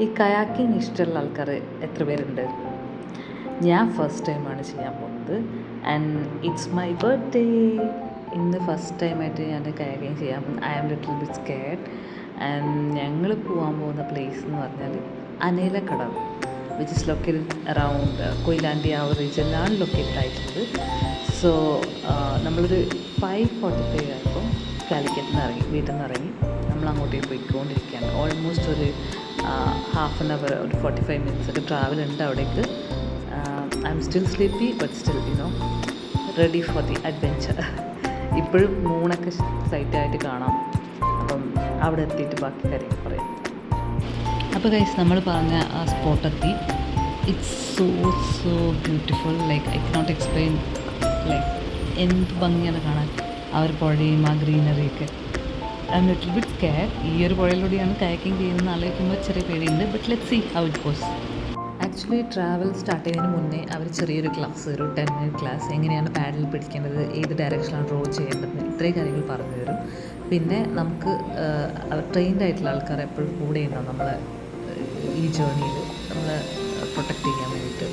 ഈ കയാക്കിങ് ഇഷ്ടമുള്ള ആൾക്കാർ എത്ര പേരുണ്ട്? ഞാൻ ഫസ്റ്റ് ടൈമാണ് ചെയ്യാൻ പോകുന്നത് ആൻഡ് ഇറ്റ്സ് മൈ ബർത്ത്ഡേ. ഇന്ന് ഫസ്റ്റ് ടൈമായിട്ട് ഞാൻ കയാക്കിങ് ചെയ്യാൻ പോകുന്നത്. I am little bit scared. And ഞങ്ങൾ പോകാൻ പോകുന്ന പ്ലേസ് എന്ന് പറഞ്ഞാൽ Anelakkadavu, which is located around Koyilandy ആ ഒരു റീജിയനിലാണ് ലൊക്കേറ്റഡ് ആയിട്ടുള്ളത്. സോ നമ്മളൊരു 5:45 ആയപ്പോൾ കാലിക്കറ്റിൽ നിന്ന് ഇറങ്ങി, വീട്ടിൽ നിന്ന് ഇറങ്ങി നമ്മൾ അങ്ങോട്ടേക്ക് പോയിക്കൊണ്ടിരിക്കുകയാണ്. ഓൾമോസ്റ്റ് ഒരു ഹാഫ് ആൻ അവർ, ഒരു 45 മിനിറ്റ്സ് ഒക്കെ ട്രാവൽ ഉണ്ട് അവിടേക്ക്. I am still sleepy but still ready for the adventure. ഇപ്പോഴും മൂണൊക്കെ സൈറ്റായിട്ട് കാണാം. അപ്പം അവിടെ എത്തിയിട്ട് ബാക്കി കാര്യങ്ങൾ പറയാം. അപ്പോൾ ഗൈസ്, നമ്മൾ പറഞ്ഞ ആ സ്പോട്ടെത്തി. It's so beautiful. Like I cannot explain. Like എന്ത് ഭംഗിയാണ് കാണാൻ ആ ഒരു പുഴയും ആ ഗ്രീനറിയൊക്കെ. I am little bit scared. ഈ ഒരു പുഴയിലൂടെയാണ് കയാക്കിങ് ചെയ്യുന്നത് ആലോചിക്കുമ്പോൾ ചെറിയ പേടിയുണ്ട്. But let's see how it goes. Actually travel start ചെയ്യുന്നതിന് മുന്നേ അവർ ചെറിയൊരു ക്ലാസ്, ഒരു 10 മിനിറ്റ് ക്ലാസ്, എങ്ങനെയാണ് പാഡിൽ പിടിക്കേണ്ടത്, ഏത് ഡയറക്ഷനിലാണ് റോ ചെയ്യേണ്ടത്, ഇത്രയും കാര്യങ്ങൾ പറഞ്ഞു തരും. പിന്നെ നമുക്ക് ട്രെയിൻഡ് ആയിട്ടുള്ള ആൾക്കാർ എപ്പോഴും കൂടെ ഉണ്ടാവും നമ്മളെ ഈ ജേർണിയിൽ നമ്മളെ പ്രൊട്ടക്റ്റ് ചെയ്യാൻ വേണ്ടിയിട്ട്.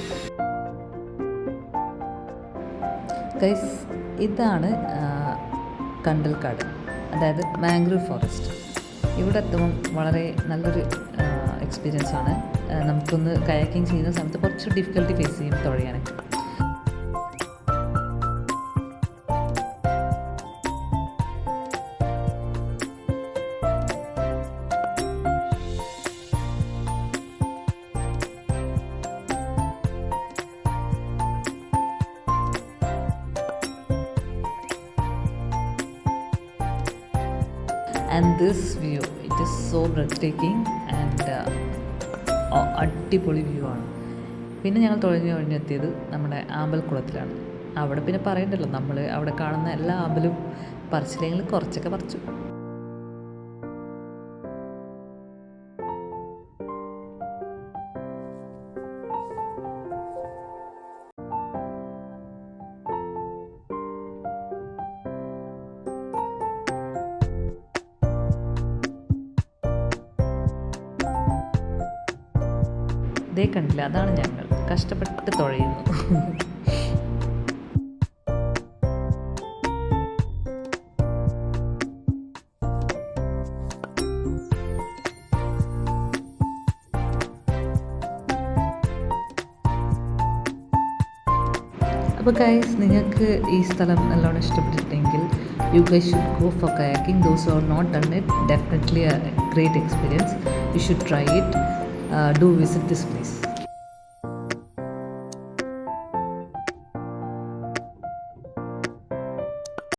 ഗൈസ്, ഇതാണ് കണ്ടൽക്കാട്, അതായത് മാംഗ്രൂവ് ഫോറസ്റ്റ്. ഇവിടെ എത്തുമ്പം വളരെ നല്ലൊരു എക്സ്പീരിയൻസ് ആണ്. നമുക്കൊന്ന് കയാക്കിങ് ചെയ്യുന്ന സമയത്ത് കുറച്ച് ഡിഫിക്കൽട്ടി ഫേസ് ചെയ്യും തുഴയാനൊക്കെ. And this view, it is so breathtaking and അടിപൊളി വ്യൂ ആണ്. പിന്നെ ഞങ്ങൾ തുഴഞ്ഞെത്തിയത് നമ്മുടെ ആമ്പൽക്കുളത്തിലാണ്. അവിടെ പിന്നെ പറയണ്ടല്ലോ, നമ്മൾ അവിടെ കാണുന്ന എല്ലാ ആമ്പലും പറിച്ചില്ലെങ്കിൽ കുറച്ചൊക്കെ പറിച്ചു. ഇതേ കണ്ടില്ല, അതാണ് ഞങ്ങൾ കഷ്ടപ്പെട്ട് തുഴയുന്നു. അപ്പോൾ ഗൈസ്, നിങ്ങൾക്ക് ഈ സ്ഥലം നല്ലോണം ഇഷ്ടപ്പെട്ടിട്ടുണ്ടെങ്കിൽ you guys should go for kayaking. Those who have not done it, definitely a great experience. You should try it. Do visit this place.